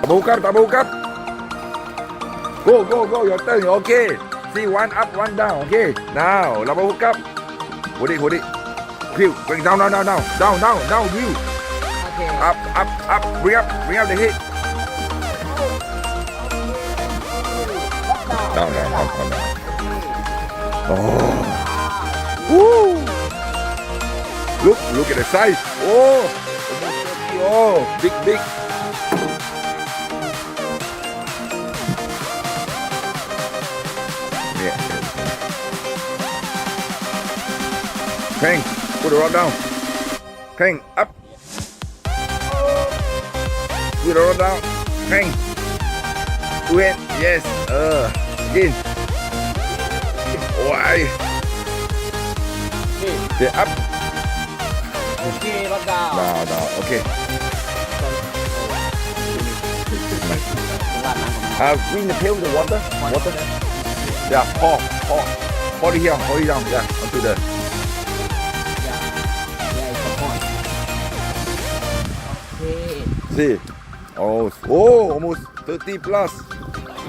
Tabuk up. Go, your turn, okay. See, one up, one down, okay. Now, tabuk up. Hold it. View, bring down, view. Okay. Up, bring up the head. Down. Oh. Woo. Look at the size. Oh, almost 30. Oh, big. Yeah. Peng, put the rod down. Peng, up. Put the rod down. Peng. Do it. Yes. Again. Why? Okay, up. Okay, rod down. Down. Okay. Bring the pail in the water. Yeah, pour it here. Pour it down. Yeah, onto the. Yeah, it's a point. Okay. See. Oh, almost 30 plus.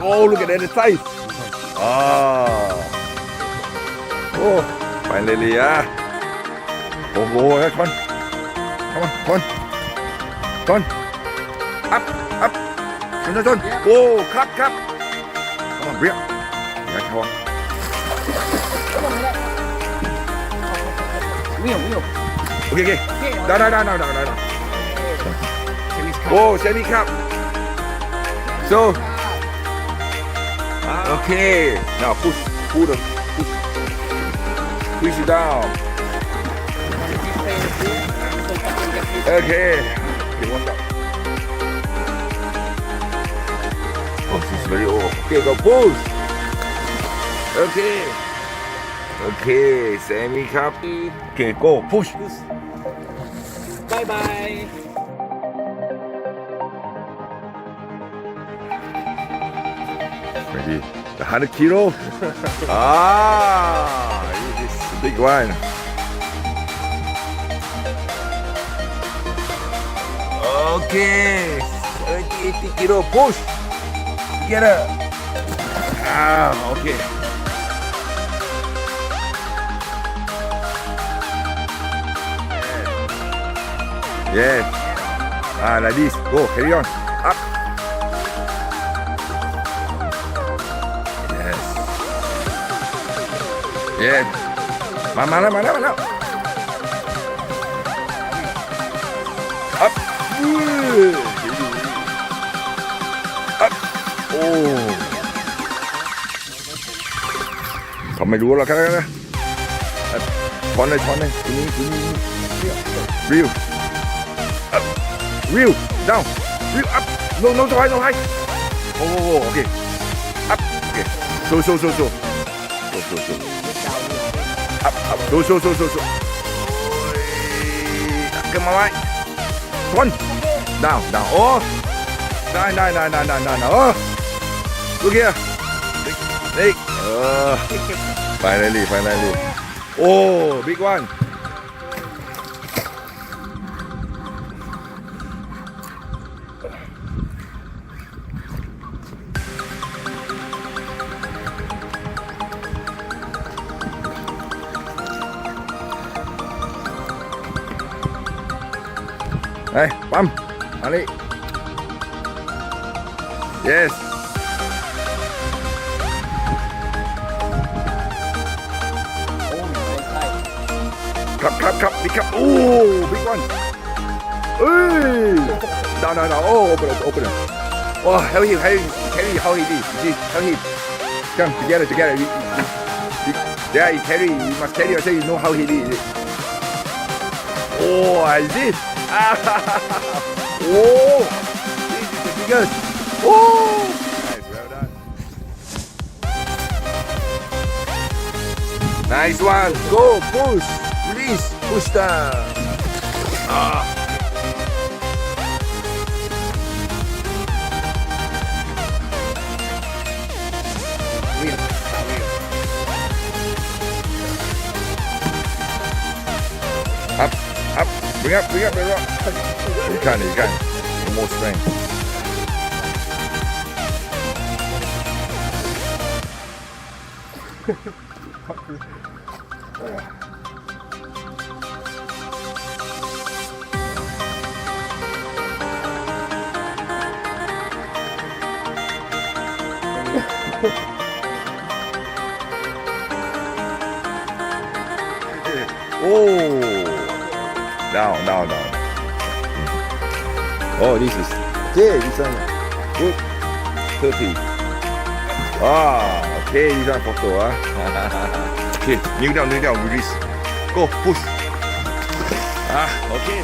Oh, look at that size. Oh, finally, yeah. Go, come on. Up. John. Oh, cut. Come on, bring up. Yeah, come on. Wheel. Okay. Down. Oh, semi cup. So, okay. Now push it down. Okay. One down. Oh, this is very old. Okay, go push. Okay, semi cup. Okay, go push. Bye. Maybe 100 kilo. This is a big one. Okay, 80 kilo. Push. Get up. Okay. Yes. Like this. Go, carry on. Up. Yes. Mana. Up. Up. Oh. ทำไม่รู้หรอกครับนะช้อนเลยทีนี้Reel. Up. Reel. Down. Reel up. No high. Oh, okay. Up. Okay. So. Up. So. Come on. One. Down. Oh. No. Oh. Look here. Big. Finally. Oh, big one. Hey, pump. Ali. Yes. Cup. Big cup. Oh, big one. Hey. Down. Oh, open it. Oh, carry how he did. You see, how he. Come together. Yeah, you carry. You must carry yourself. You know how he did it. Oh, I did. Oh, this is the biggest. Oh, nice, well done. Nice one. Go, push, release, push down. Up. Bring up. You can. More strength. Oh, down. Oh, this is okay. This one good. 30. Ah, okay. This one photo. Okay, kneel down, release. Go, push. Okay.